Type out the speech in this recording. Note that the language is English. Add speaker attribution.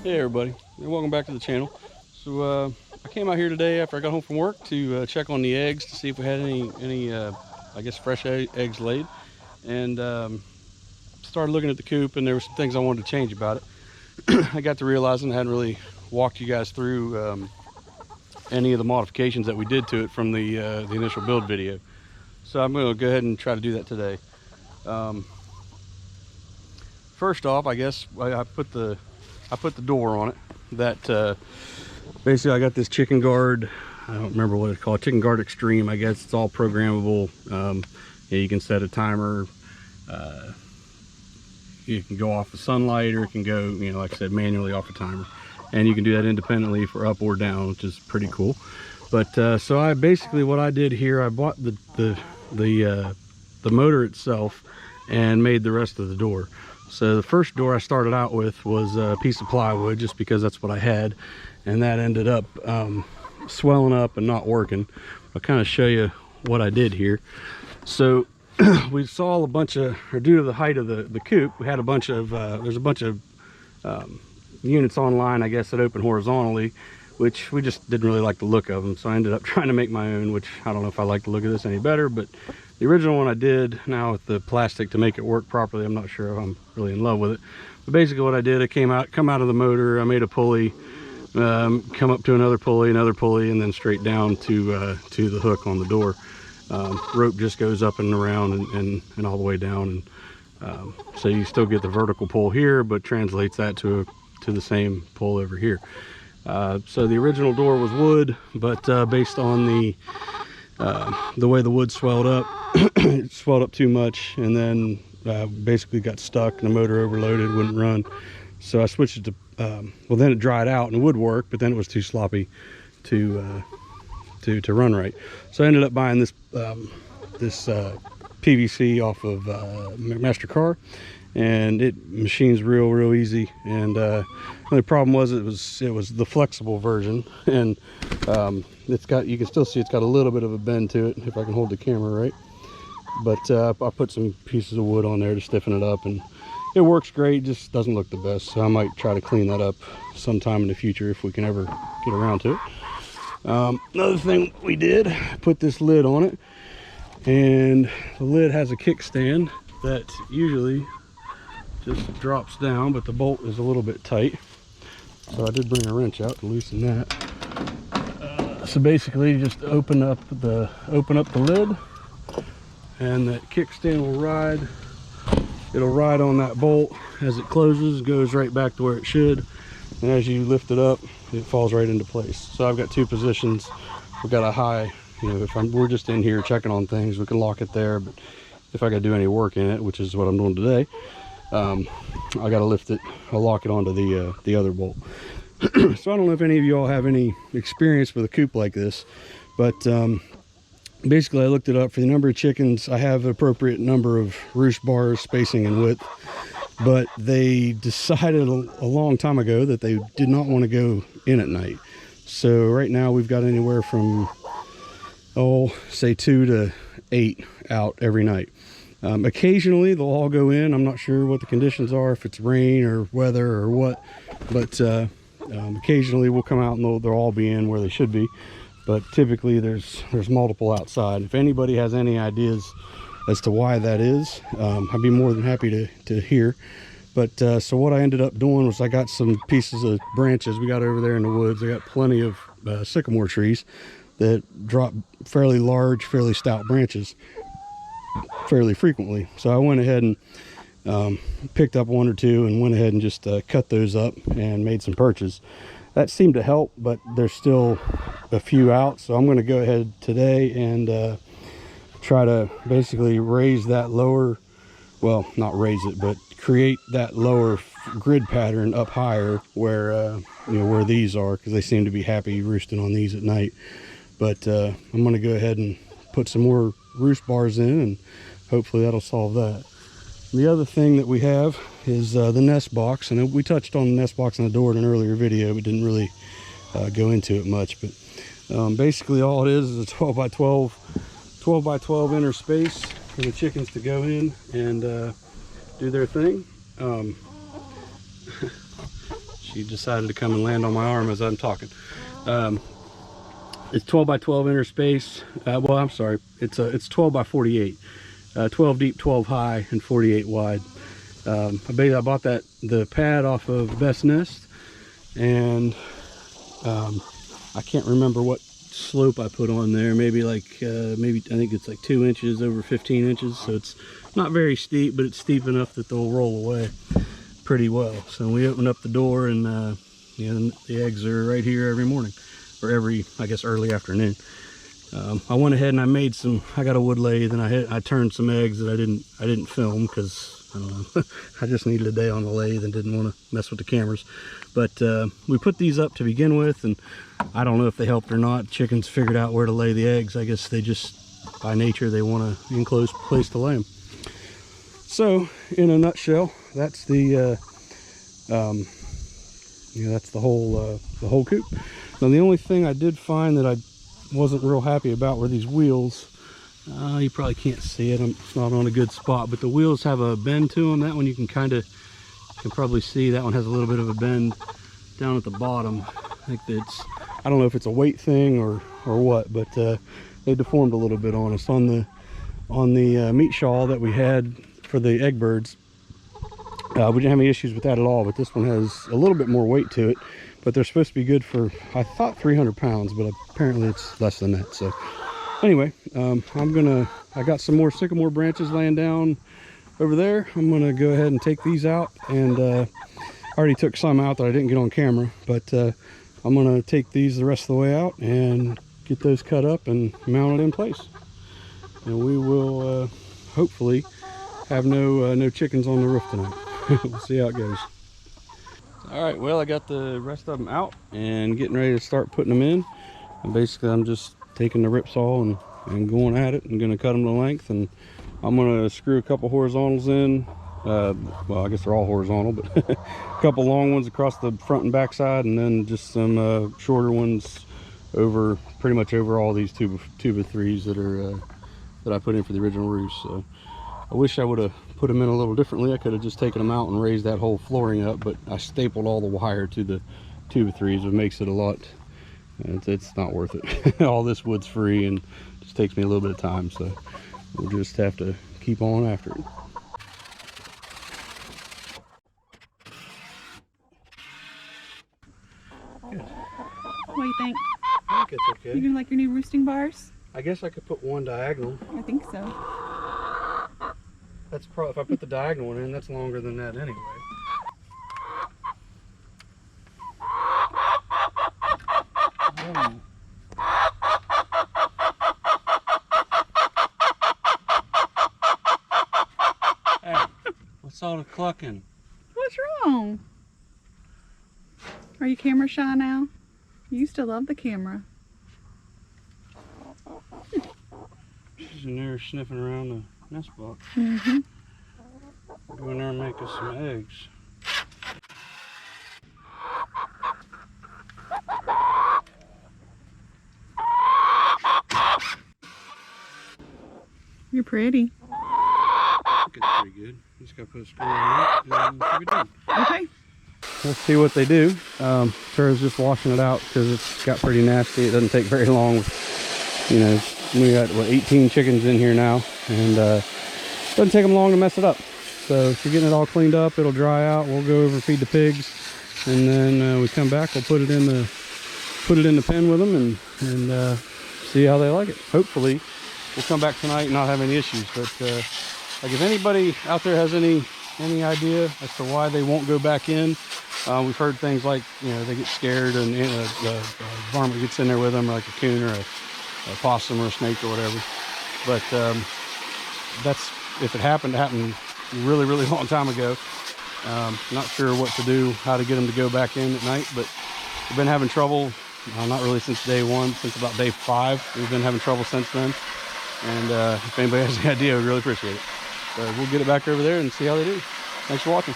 Speaker 1: Hey everybody, and welcome back to the channel. So I came out here today after I got home from work to check on the eggs to see if we had any I guess fresh eggs laid, and started looking at the coop, and there were some things I wanted to change about it. I got to realizing I hadn't really walked you guys through any of the modifications that we did to it from the initial build video. So I'm going to go ahead and try to do that today. First off, I guess I put the door on it. That basically I got this ChickenGuard. I don't remember what it's called. ChickenGuard Extreme. I guess it's all programmable. Yeah, you can set a timer. You can go off the sunlight, or it can go, you know, like I said, manually off a timer, and you can do that independently for up or down, which is pretty cool. But so I basically, what I did here, I bought the motor itself and made the rest of the door. So the first door I started out with was a piece of plywood, just because that's what I had, and that ended up swelling up and not working. I'll kind of show you what I did here. So we saw a bunch of, or due to the height of the coop, we had a bunch of there's a bunch of units online, I guess, that open horizontally, which we just didn't really like the look of them. So I ended up trying to make my own, which I don't know if I like the look of this any better, but the original one I did, now with the plastic to make it work properly, I'm not sure if I'm really in love with it. But basically what I did, I come out of the motor, I made a pulley, come up to another pulley, and then straight down to the hook on the door. Rope just goes up and around and all the way down, and so you still get the vertical pull here, but translates that to the same pull over here. So the original door was wood, but based on the way the wood swelled up, it swelled up too much, and then basically got stuck, and the motor overloaded, wouldn't run. So I switched it to well, then it dried out and would work, but then it was too sloppy to run right. So I ended up buying this PVC off of McMaster-Carr, and it machines real easy. And the only problem was it was the flexible version, and it's got, you can still see it's got a little bit of a bend to it, if I can hold the camera right. But I put some pieces of wood on there to stiffen it up, and it works great, just doesn't look the best. So I might try to clean that up sometime in the future if we can ever get around to it. Another thing we did, put this lid on it, and the lid has a kickstand that usually just drops down, but the bolt is a little bit tight, so I did bring a wrench out to loosen that. So basically you just open up the lid, and that kickstand will ride. It'll ride on that bolt. As it closes, goes right back to where it should, and as you lift it up, it falls right into place. So I've got two positions. We've got a high, you know, we're just in here checking on things, we can lock it there, but if I gotta do any work in it, which is what I'm doing today, I gotta lift it, I'll lock it onto the other bolt. So I don't know if any of you all have any experience with a coop like this, but basically I looked it up. For the number of chickens, I have an appropriate number of roost bars, spacing and width, but they decided a long time ago that they did not want to go in at night. So right now we've got anywhere from, say 2 to 8 out every night. Occasionally they'll all go in. I'm not sure what the conditions are, if it's rain or weather or what, but occasionally we'll come out and they'll all be in where they should be. But typically there's multiple outside. If anybody has any ideas as to why that is, I'd be more than happy to hear. But so what I ended up doing was I got some pieces of branches we got over there in the woods. I got plenty of sycamore trees that drop fairly large, fairly stout branches fairly frequently. So I went ahead and picked up one or two and went ahead and just cut those up and made some perches. That seemed to help, but there's still a few out, so I'm going to go ahead today and try to basically raise that lower, well, not raise it, but create that lower grid pattern up higher where you know, where these are, because they seem to be happy roosting on these at night. But I'm going to go ahead and put some more roost bars in, and hopefully that'll solve that. The other thing that we have is the nest box, and we touched on the nest box on the door in an earlier video, but didn't really go into it much. But basically all it is a 12 by 12 inner space for the chickens to go in and do their thing. She decided to come and land on my arm as I'm talking. It's 12 by 12 inner space. Well, I'm sorry, it's 12 by 48. 12 deep, 12 high, and 48 wide. I bought the pad off of Best Nest, and I can't remember what slope I put on there. Maybe I think it's like 2 inches over 15 inches. So it's not very steep, but it's steep enough that they'll roll away pretty well. So we open up the door, and the eggs are right here every morning, or I guess early afternoon. I went ahead and I got a wood lathe, and I turned some eggs that I didn't film because I don't know, I just needed a day on the lathe and didn't want to mess with the cameras. But we put these up to begin with, and I don't know if they helped or not. Chickens figured out where to lay the eggs. I guess they just, by nature, they want an enclosed place to lay them. So, in a nutshell, that's the that's the whole coop. Now, the only thing I did find that I wasn't real happy about were these wheels. You probably can't see it, it's not on a good spot, but the wheels have a bend to them. That one you can probably see. That one has a little bit of a bend down at the bottom. I think I don't know if it's a weight thing or what, but they deformed a little bit on us. On the meat shawl that we had for the egg birds, we didn't have any issues with that at all, but this one has a little bit more weight to it. But they're supposed to be good for, I thought, 300 pounds, but apparently it's less than that. So anyway, I got some more sycamore branches laying down over there. I'm gonna go ahead and take these out, and I already took some out that I didn't get on camera, but I'm gonna take these the rest of the way out and get those cut up and mounted in place. And we will hopefully have no chickens on the roof tonight. We'll see how it goes. All right, well, I got the rest of them out and getting ready to start putting them in. And basically, I'm just taking the rip saw and going at it. I'm going to cut them to length, and I'm going to screw a couple horizontals in. Well, I guess they're all horizontal, but a couple long ones across the front and back side, and then just some shorter ones pretty much over all these tube of threes that I put in for the original roost. So I wish I would have put them in a little differently. I could have just taken them out and raised that whole flooring up, but I stapled all the wire to the tube of threes, which makes it a lot, it's not worth it. All this wood's free and just takes me a little bit of time, so we'll just have to keep on after it. Good.
Speaker 2: What do you think?
Speaker 1: I think it's okay.
Speaker 2: You gonna like your new roosting bars?
Speaker 1: I guess I could put one diagonal.
Speaker 2: I think so.
Speaker 1: That's probably, if I put the diagonal one in, that's longer than that anyway. Hey, what's all the clucking?
Speaker 2: What's wrong? Are you camera shy now? You used to love the camera.
Speaker 1: She's in there sniffing around the nest box.
Speaker 2: Mm-hmm.
Speaker 1: Go in there and make us some eggs.
Speaker 2: You're pretty.
Speaker 1: I think it's pretty good. Just gotta put a screw on it and we'll be done.
Speaker 2: Okay.
Speaker 1: Let's see what they do. Tara's just washing it out because it's got pretty nasty. It doesn't take very long. We got, 18 chickens in here now, and it doesn't take them long to mess it up. So if you're getting it all cleaned up, it'll dry out. We'll go over feed the pigs, and then we come back. We'll put it in the pen with them and see how they like it. Hopefully, we'll come back tonight and not have any issues. But like, if anybody out there has any idea as to why they won't go back in, we've heard things like, they get scared and the varmint gets in there with them, like a coon or a possum or a snake or whatever. But that's, if it happened really, really long time ago. Not sure what to do, how to get them to go back in at night, but we've been having trouble, not really since day one, since about day 5. We've been having trouble since then. And if anybody has any idea, we'd really appreciate it. So we'll get it back over there and see how they do. Thanks for watching.